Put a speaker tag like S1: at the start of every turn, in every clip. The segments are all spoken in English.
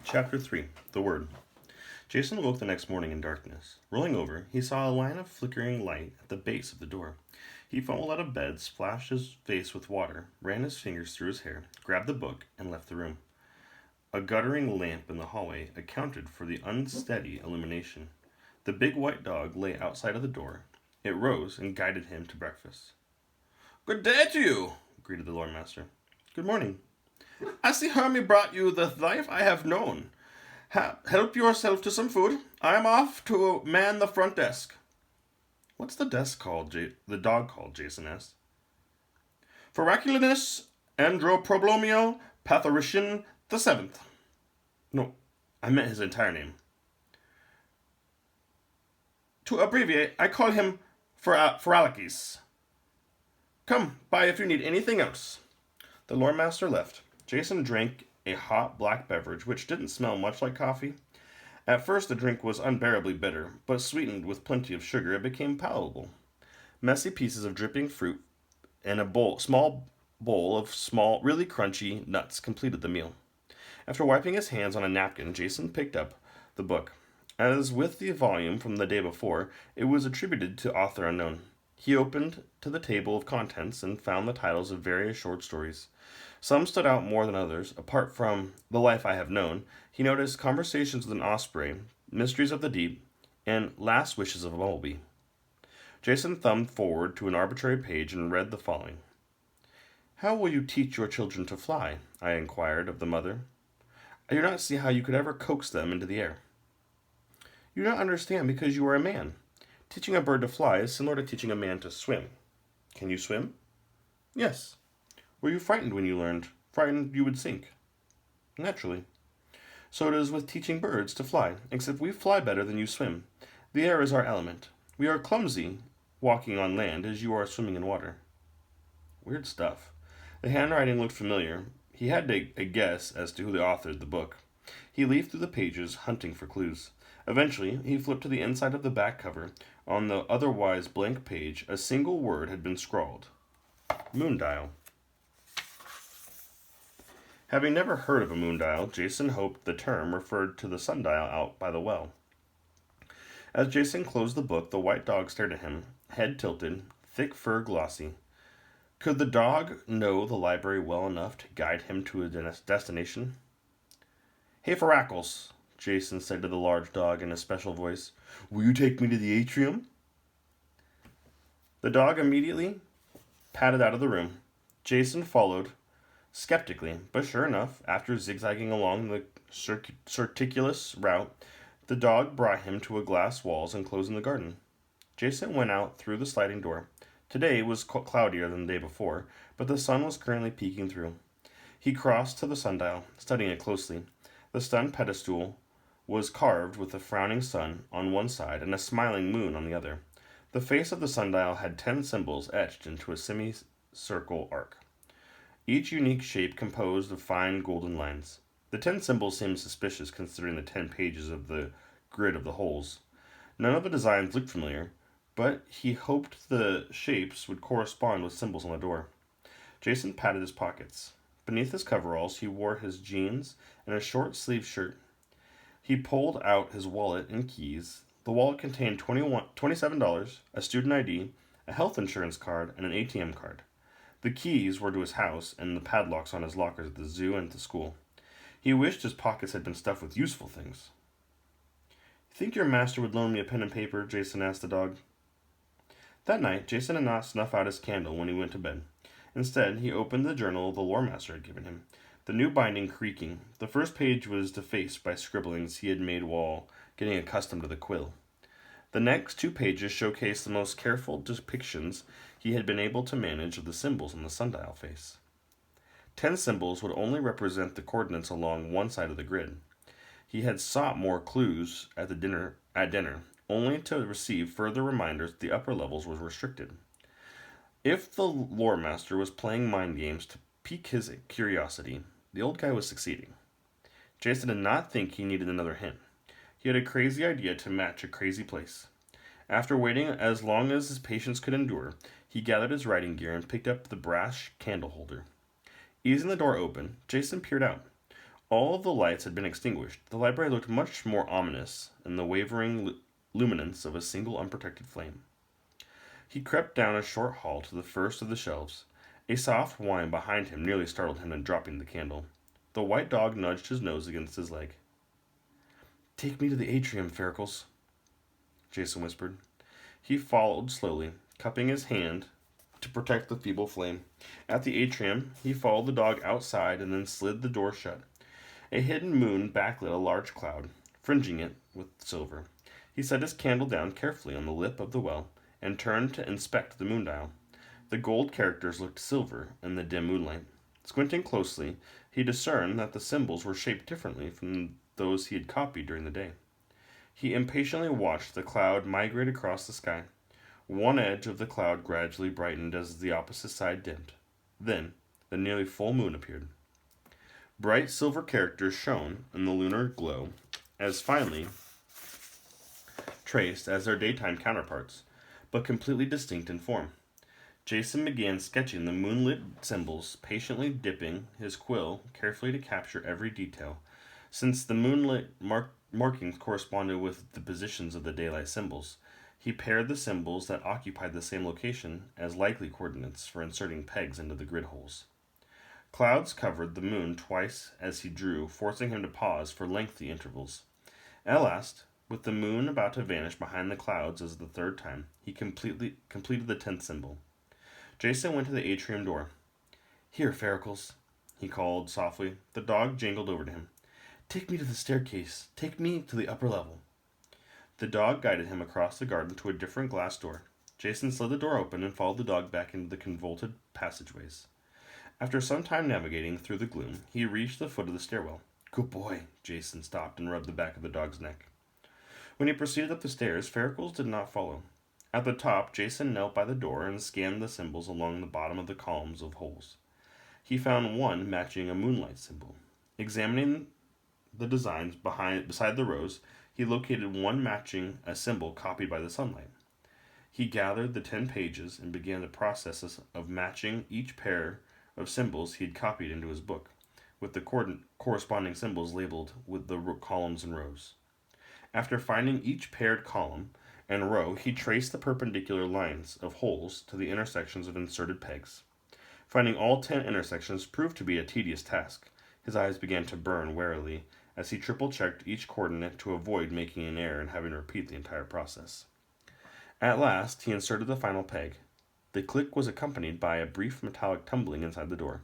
S1: Chapter 3 The Word. Jason woke the next morning in darkness. Rolling over, he saw a line of flickering light at the base of the door. He fumbled out of bed, splashed his face with water, ran his fingers through his hair, grabbed the book, and left the room. A guttering lamp in the hallway accounted for the unsteady illumination. The big white dog lay outside of the door. It rose and guided him to breakfast.
S2: "Good day to you,"
S1: greeted the Lord Master. Good morning.
S2: "I see Hermie brought you the life I have known. Help yourself to some food. I am off to man the front desk."
S1: What's the desk called? The dog called, Jason asked.
S2: "Feraculinus Androproblomio Pathorician the Seventh."
S1: No, I meant his entire name.
S2: To abbreviate, I call him Feralakis. Come by if you need anything else.
S1: The Lord Master left. Jason drank a hot black beverage which didn't smell much like coffee. At first the drink was unbearably bitter, but sweetened with plenty of sugar it became palatable. Messy pieces of dripping fruit and a small bowl of really crunchy nuts completed the meal. After wiping his hands on a napkin, Jason picked up the book. As with the volume from the day before, it was attributed to author unknown. He opened to the table of contents and found the titles of various short stories. Some stood out more than others. Apart from The Life I Have Known, he noticed Conversations with an Osprey, Mysteries of the Deep, and Last Wishes of a Bumblebee. Jason thumbed forward to an arbitrary page and read the following. "How will you teach your children to fly?" I inquired of the mother. "I do not see how you could ever coax them into the air." "You do not understand because you are a man. Teaching a bird to fly is similar to teaching a man to swim." "Can you swim?" "Yes." "Were you frightened when you learned? Frightened you would sink?" "Naturally." "So it is with teaching birds to fly, except we fly better than you swim. The air is our element. We are clumsy walking on land as you are swimming in water." Weird stuff. The handwriting looked familiar. He had a guess as to who authored the book. He leafed through the pages, hunting for clues. Eventually, he flipped to the inside of the back cover. On the otherwise blank page, a single word had been scrawled. Moondial. Having never heard of a moondial, Jason hoped the term referred to the sundial out by the well. As Jason closed the book, the white dog stared at him, head tilted, thick fur glossy. Could the dog know the library well enough to guide him to a destination? "Hey, Ferrackles," Jason said to the large dog in a special voice. "Will you take me to the atrium?" The dog immediately padded out of the room. Jason followed, skeptically, but sure enough, after zigzagging along the circuitous route, the dog brought him to a glass walls enclosing the garden. Jason went out through the sliding door. Today was cloudier than the day before, but the sun was currently peeking through. He crossed to the sundial, studying it closely. The stone pedestal was carved with a frowning sun on one side and a smiling moon on the other. The face of the sundial had 10 symbols etched into a semicircle arc, each unique shape composed of fine golden lines. The 10 symbols seemed suspicious considering the 10 pages of the grid of the holes. None of the designs looked familiar, but he hoped the shapes would correspond with symbols on the door. Jason patted his pockets. Beneath his coveralls, he wore his jeans and a short-sleeved shirt. He pulled out his wallet and keys. The wallet contained $27, a student ID, a health insurance card, and an ATM card. The keys were to his house and the padlocks on his lockers at the zoo and at the school. He wished his pockets had been stuffed with useful things. "Think your master would loan me a pen and paper?" Jason asked the dog. That night, Jason did not snuff out his candle when he went to bed. Instead, he opened the journal the lore master had given him, the new binding creaking. The first page was defaced by scribblings he had made while getting accustomed to the quill. The next 2 pages showcased the most careful depictions he had been able to manage of the symbols on the sundial face. 10 symbols would only represent the coordinates along one side of the grid. He had sought more clues at dinner, only to receive further reminders that the upper levels were restricted. If the lore master was playing mind games to pique his curiosity, the old guy was succeeding. Jason did not think he needed another hint. He had a crazy idea to match a crazy place. After waiting as long as his patience could endure, he gathered his writing gear and picked up the brass candle holder. Easing the door open, Jason peered out. All of the lights had been extinguished. The library looked much more ominous in the wavering luminance of a single unprotected flame. He crept down a short hall to the first of the shelves. A soft whine behind him nearly startled him into dropping the candle. The white dog nudged his nose against his leg. "Take me to the atrium, Fericles," Jason whispered. He followed slowly, cupping his hand to protect the feeble flame. At the atrium, he followed the dog outside and then slid the door shut. A hidden moon backlit a large cloud, fringing it with silver. He set his candle down carefully on the lip of the well and turned to inspect the moondial. The gold characters looked silver in the dim moonlight. Squinting closely, he discerned that the symbols were shaped differently from those he had copied during the day. He impatiently watched the cloud migrate across the sky. One edge of the cloud gradually brightened as the opposite side dimmed. Then, the nearly full moon appeared. Bright silver characters shone in the lunar glow, as finely traced as their daytime counterparts, but completely distinct in form. Jason began sketching the moonlit symbols, patiently dipping his quill carefully to capture every detail. Since the moonlit markings corresponded with the positions of the daylight symbols, he paired the symbols that occupied the same location as likely coordinates for inserting pegs into the grid holes. Clouds covered the moon twice as he drew, forcing him to pause for lengthy intervals. At last, with the moon about to vanish behind the clouds as the third time, he completed the 10th symbol. Jason went to the atrium door. "Here, Fericles," he called softly. The dog jangled over to him. "Take me to the staircase. Take me to the upper level." The dog guided him across the garden to a different glass door. Jason slid the door open and followed the dog back into the convoluted passageways. After some time navigating through the gloom, he reached the foot of the stairwell. "Good boy." Jason stopped and rubbed the back of the dog's neck. When he proceeded up the stairs, Fericles did not follow. At the top, Jason knelt by the door and scanned the symbols along the bottom of the columns of holes. He found one matching a moonlight symbol. Examining the designs beside the rows, he located one matching a symbol copied by the sunlight. He gathered the 10 pages and began the process of matching each pair of symbols he had copied into his book, with the corresponding symbols labeled with the columns and rows. After finding each paired column and row, he traced the perpendicular lines of holes to the intersections of inserted pegs. Finding all 10 intersections proved to be a tedious task. His eyes began to burn warily as he triple-checked each coordinate to avoid making an error and having to repeat the entire process. At last, he inserted the final peg. The click was accompanied by a brief metallic tumbling inside the door.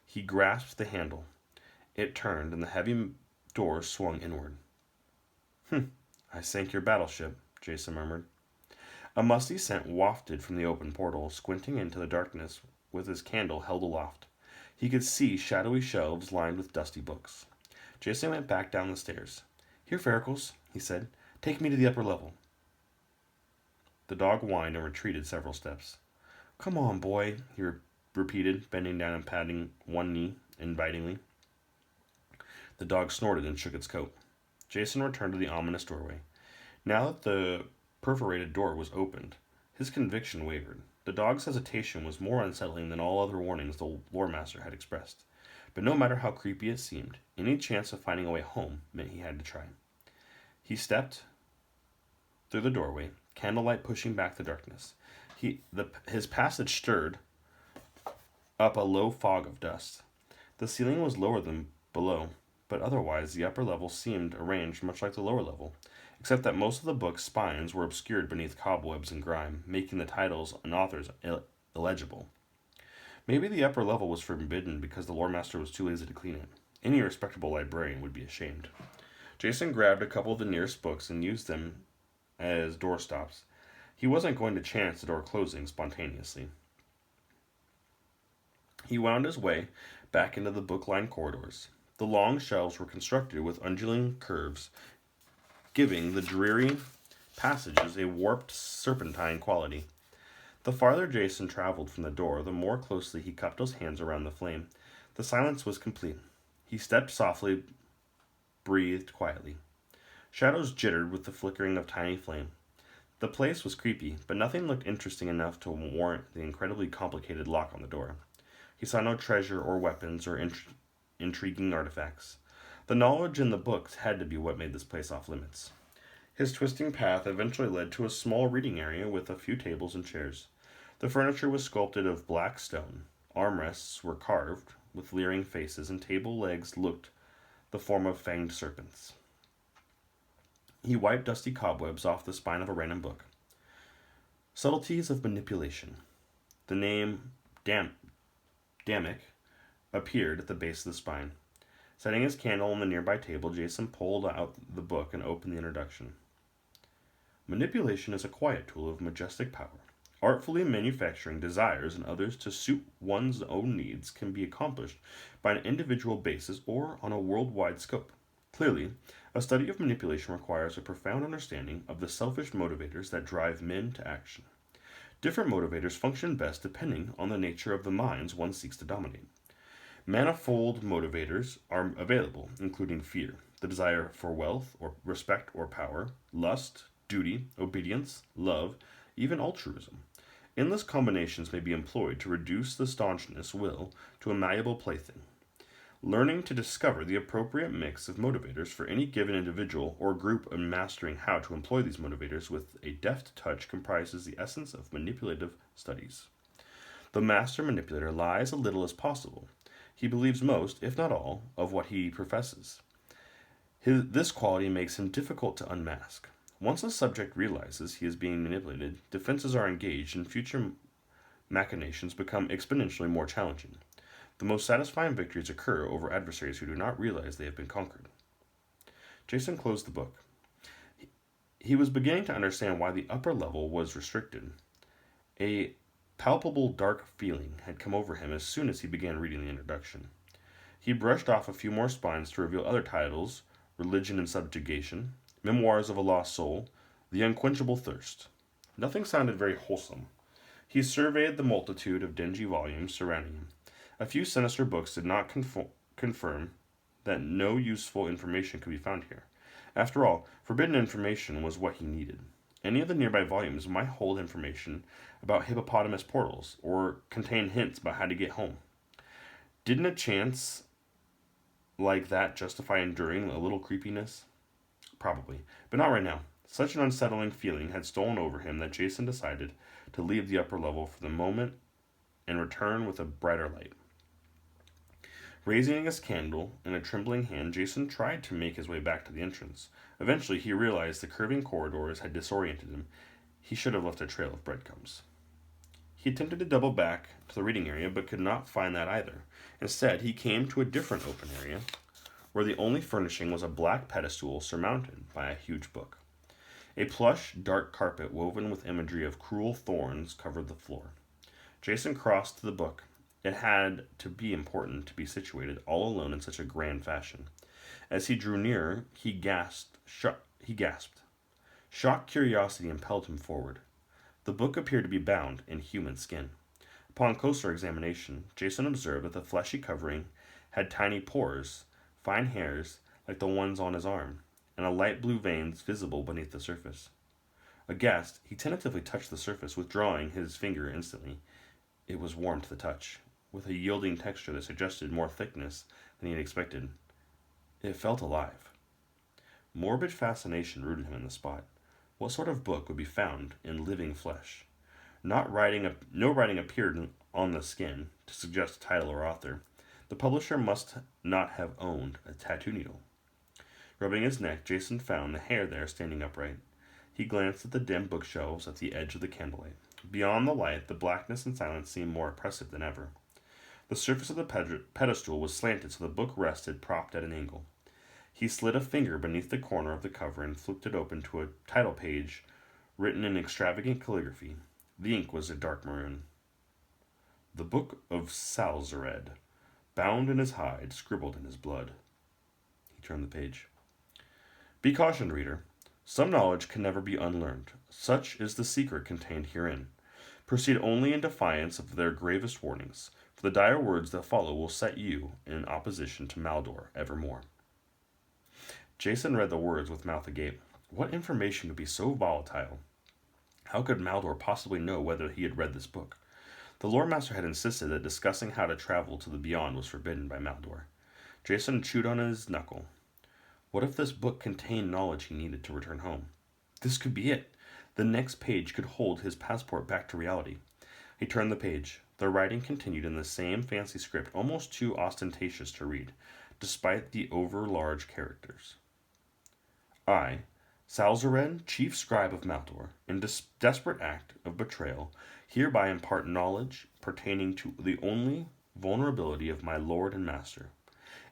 S1: He grasped the handle. It turned, and the heavy door swung inward. "I sank your battleship," Jason murmured. A musty scent wafted from the open portal, squinting into the darkness with his candle held aloft. He could see shadowy shelves lined with dusty books. Jason went back down the stairs. "Here, Fericles," he said. "Take me to the upper level." The dog whined and retreated several steps. "Come on, boy," he repeated, bending down and patting one knee invitingly. The dog snorted and shook its coat. Jason returned to the ominous doorway. Now that the perforated door was opened, his conviction wavered. The dog's hesitation was more unsettling than all other warnings the lore master had expressed. But no matter how creepy it seemed, any chance of finding a way home meant he had to try. He stepped through the doorway, candlelight pushing back the darkness. His passage stirred up a low fog of dust. The ceiling was lower than below, but otherwise the upper level seemed arranged much like the lower level, except that most of the book's spines were obscured beneath cobwebs and grime, making the titles and authors illegible. Maybe the upper level was forbidden because the lore master was too lazy to clean it. Any respectable librarian would be ashamed. Jason grabbed a couple of the nearest books and used them as doorstops. He wasn't going to chance the door closing spontaneously. He wound his way back into the book-lined corridors. The long shelves were constructed with undulating curves, giving the dreary passages a warped, serpentine quality. The farther Jason traveled from the door, the more closely he cupped his hands around the flame. The silence was complete. He stepped softly, breathed quietly. Shadows jittered with the flickering of tiny flame. The place was creepy, but nothing looked interesting enough to warrant the incredibly complicated lock on the door. He saw no treasure or weapons or intriguing artifacts. The knowledge in the books had to be what made this place off limits. His twisting path eventually led to a small reading area with a few tables and chairs. The furniture was sculpted of black stone. Armrests were carved with leering faces, and table legs looked the form of fanged serpents. He wiped dusty cobwebs off the spine of a random book. Subtleties of Manipulation. The name Damick appeared at the base of the spine. Setting his candle on the nearby table, Jason pulled out the book and opened the introduction. Manipulation is a quiet tool of majestic power. Artfully manufacturing desires and others to suit one's own needs can be accomplished by an individual basis or on a worldwide scope. Clearly, a study of manipulation requires a profound understanding of the selfish motivators that drive men to action. Different motivators function best depending on the nature of the minds one seeks to dominate. Manifold motivators are available, including fear, the desire for wealth or respect or power, lust, duty, obedience, love, even altruism. Endless combinations may be employed to reduce the staunchness will to a malleable plaything. Learning to discover the appropriate mix of motivators for any given individual or group and mastering how to employ these motivators with a deft touch comprises the essence of manipulative studies. The master manipulator lies as little as possible. He believes most, if not all, of what he professes. This quality makes him difficult to unmask. Once a subject realizes he is being manipulated, defenses are engaged and future machinations become exponentially more challenging. The most satisfying victories occur over adversaries who do not realize they have been conquered. Jason closed the book. He was beginning to understand why the upper level was restricted. A palpable dark feeling had come over him as soon as he began reading the introduction. He brushed off a few more spines to reveal other titles: Religion and Subjugation, Memoirs of a Lost Soul, The Unquenchable Thirst. Nothing sounded very wholesome. He surveyed the multitude of dingy volumes surrounding him. A few sinister books did not confirm that no useful information could be found here. After all, forbidden information was what he needed. Any of the nearby volumes might hold information about hippopotamus portals, or contain hints about how to get home. Didn't a chance like that justify enduring a little creepiness? Probably, but not right now. Such an unsettling feeling had stolen over him that Jason decided to leave the upper level for the moment and return with a brighter light. Raising his candle in a trembling hand, Jason tried to make his way back to the entrance. Eventually, he realized the curving corridors had disoriented him. He should have left a trail of breadcrumbs. He attempted to double back to the reading area, but could not find that either. Instead, he came to a different open area, where the only furnishing was a black pedestal surmounted by a huge book. A plush, dark carpet woven with imagery of cruel thorns covered the floor. Jason crossed to the book. It had to be important to be situated all alone in such a grand fashion. As he drew nearer, he gasped. Shocked curiosity impelled him forward. The book appeared to be bound in human skin. Upon closer examination, Jason observed that the fleshy covering had tiny pores, fine hairs like the ones on his arm, and a light blue veins visible beneath the surface. Aghast, he tentatively touched the surface, withdrawing his finger instantly. It was warm to the touch, with a yielding texture that suggested more thickness than he had expected. It felt alive. Morbid fascination rooted him in the spot. What sort of book would be found in living flesh? No writing appeared on the skin to suggest a title or author. The publisher must not have owned a tattoo needle. Rubbing his neck, Jason found the hair there standing upright. He glanced at the dim bookshelves at the edge of the candlelight. Beyond the light, the blackness and silence seemed more oppressive than ever. The surface of the pedestal was slanted, so the book rested propped at an angle. He slid a finger beneath the corner of the cover and flipped it open to a title page written in extravagant calligraphy. The ink was a dark maroon. The Book of Salzared, bound in his hide, scribbled in his blood. He turned the page. Be cautioned, reader. Some knowledge can never be unlearned. Such is the secret contained herein. Proceed only in defiance of their gravest warnings, for the dire words that follow will set you in opposition to Maldor evermore. Jason read the words with mouth agape. What information could be so volatile? How could Maldor possibly know whether he had read this book? The lore master had insisted that discussing how to travel to the beyond was forbidden by Maldor. Jason chewed on his knuckle. What if this book contained knowledge he needed to return home? This could be it. The next page could hold his passport back to reality. He turned the page. The writing continued in the same fancy script, almost too ostentatious to read, despite the over-large characters. I, Salzared, chief scribe of Maldor, in desperate act of betrayal, hereby impart knowledge pertaining to the only vulnerability of my lord and master,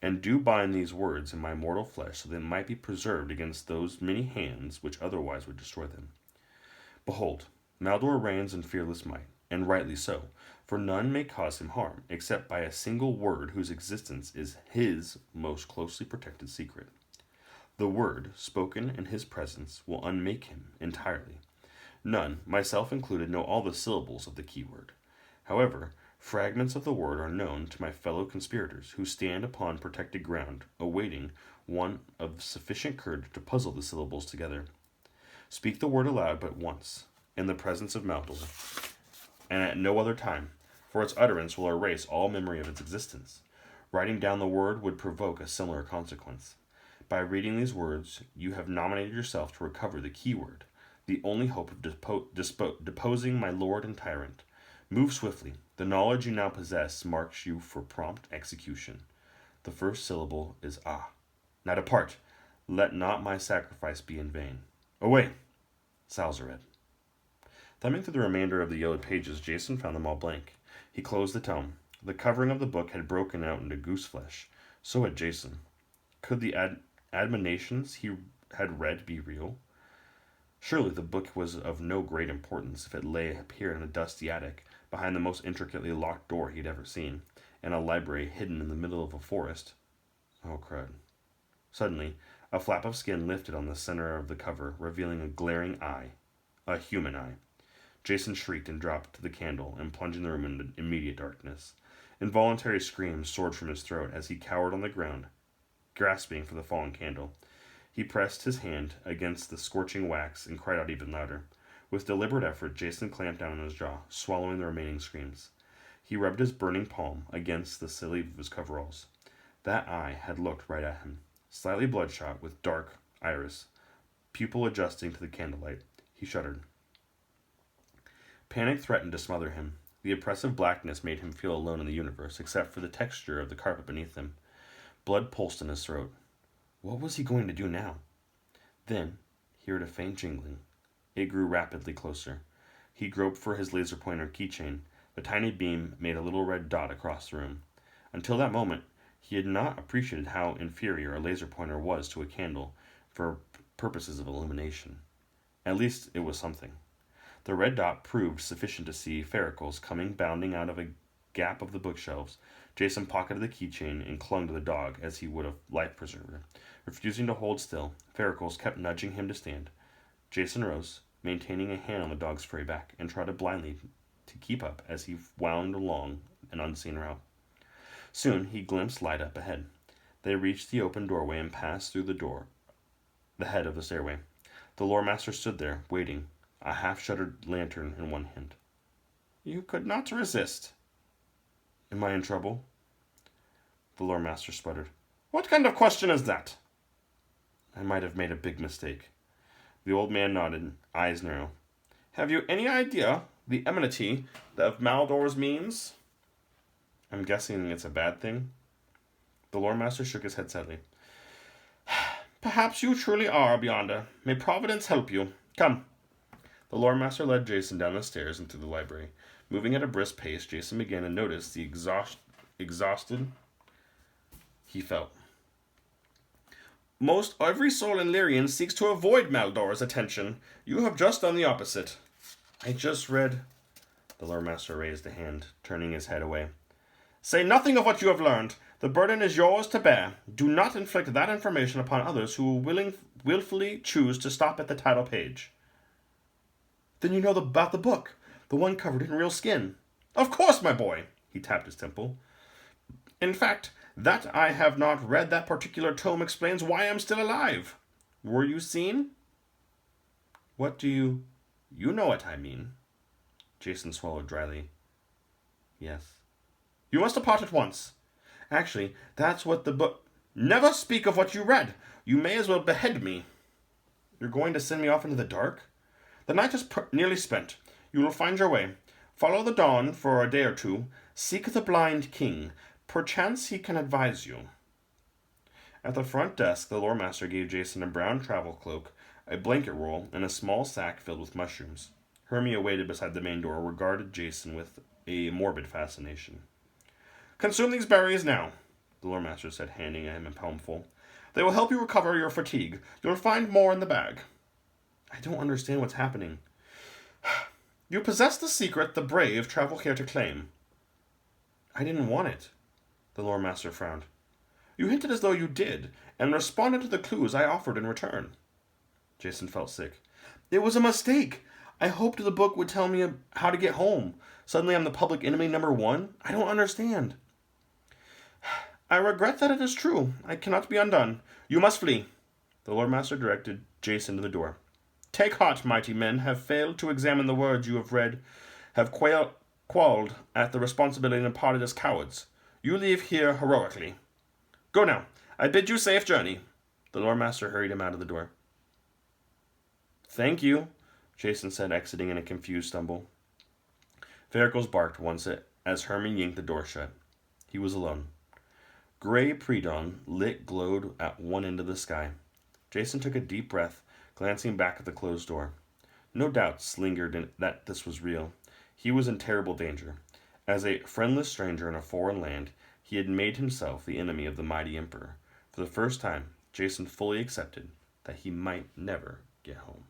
S1: and do bind these words in my mortal flesh so they might be preserved against those many hands which otherwise would destroy them. Behold, Maldor reigns in fearless might, and rightly so, for none may cause him harm, except by a single word whose existence is his most closely protected secret. The word, spoken in his presence, will unmake him entirely. None, myself included, know all the syllables of the keyword. However, fragments of the word are known to my fellow conspirators, who stand upon protected ground, awaiting one of sufficient courage to puzzle the syllables together. Speak the word aloud but once, in the presence of Maldor, and at no other time, for its utterance will erase all memory of its existence. Writing down the word would provoke a similar consequence. By reading these words, you have nominated yourself to recover the keyword, the only hope of deposing my lord and tyrant. Move swiftly. The knowledge you now possess marks you for prompt execution. The first syllable is ah. Now depart. Let not my sacrifice be in vain. Away, Salzared. Thumbing through the remainder of the yellowed pages, Jason found them all blank. He closed the tome. The covering of the book had broken out into goose flesh. So had Jason. Could the admonitions he had read be real? Surely the book was of no great importance if it lay up here in a dusty attic, behind the most intricately locked door he'd ever seen, and a library hidden in the middle of a forest. Oh, crud. Suddenly, a flap of skin lifted on the center of the cover, revealing a glaring eye. A human eye. Jason shrieked and dropped the candle and plunged the room into immediate darkness. Involuntary screams soared from his throat as he cowered on the ground, grasping for the fallen candle. He pressed his hand against the scorching wax and cried out even louder. With deliberate effort, Jason clamped down on his jaw, swallowing the remaining screams. He rubbed his burning palm against the sleeve of his coveralls. That eye had looked right at him, slightly bloodshot with dark iris, pupil adjusting to the candlelight. He shuddered. Panic threatened to smother him. The oppressive blackness made him feel alone in the universe, except for the texture of the carpet beneath him. Blood pulsed in his throat. What was he going to do now? Then he heard a faint jingling. It grew rapidly closer. He groped for his laser pointer keychain. The tiny beam made a little red dot across the room. Until that moment, he had not appreciated how inferior a laser pointer was to a candle for purposes of illumination. At least it was something. The red dot proved sufficient to see Fericles coming bounding out of a gap of the bookshelves. Jason pocketed the keychain and clung to the dog as he would a life preserver. Refusing to hold still, Fericles kept nudging him to stand. Jason rose, maintaining a hand on the dog's furry back, and trotted blindly to keep up as he wound along an unseen route. Soon he glimpsed light up ahead. They reached the open doorway and passed through the head of the stairway. The lore master stood there, waiting, a half-shuttered lantern in one hand. You could not resist. Am I in trouble? The lore master sputtered. What kind of question is that? I might have made a big mistake. The old man nodded, eyes narrow. Have you any idea the enmity of Maldor's means? I'm guessing it's a bad thing. The lore master shook his head sadly. Perhaps you truly are, Beyonder. May Providence help you. Come. The lore master led Jason down the stairs and through the library. Moving at a brisk pace, Jason began to notice the exhausted he felt. Most every soul in Lyrian seeks to avoid Maldor's attention. You have just done the opposite. I just read... The lore master raised a hand, turning his head away. Say nothing of what you have learned. The burden is yours to bear. Do not inflict that information upon others who will willfully choose to stop at the title page. Then you know about the book, the one covered in real skin. Of course, my boy, he tapped his temple. In fact, that I have not read that particular tome explains why I am still alive. Were you seen? What do you... You know what I mean. Jason swallowed dryly. Yes. You must depart at once. Actually, that's what the book... Never speak of what you read. You may as well behead me. You're going to send me off into the dark? The night is nearly spent. You will find your way. Follow the dawn for a day or two. Seek the blind king. Perchance he can advise you. At the front desk, the lore master gave Jason a brown travel cloak, a blanket roll, and a small sack filled with mushrooms. Hermia waited beside the main door, regarded Jason with a morbid fascination. Consume these berries now, the lore master said, handing him a palmful. They will help you recover your fatigue. You'll find more in the bag. I don't understand what's happening. You possess the secret the brave travel here to claim. I didn't want it, the lore master frowned. You hinted as though you did, and responded to the clues I offered in return. Jason felt sick. It was a mistake. I hoped the book would tell me how to get home. Suddenly I'm the public enemy #1? I don't understand. I regret that it is true. I cannot be undone. You must flee. The Lord Master directed Jason to the door. Take heart, mighty men, have failed to examine the words you have read, have qualled at the responsibility imparted as cowards. You leave here heroically. Go now. I bid you safe journey. The Lord Master hurried him out of the door. Thank you, Jason said, exiting in a confused stumble. Varicles barked once as Herman yanked the door shut. He was alone. Gray pre-dawn lit glowed at one end of the sky. Jason took a deep breath, glancing back at the closed door. No doubts lingered that this was real. He was in terrible danger. As a friendless stranger in a foreign land, he had made himself the enemy of the mighty emperor. For the first time, Jason fully accepted that he might never get home.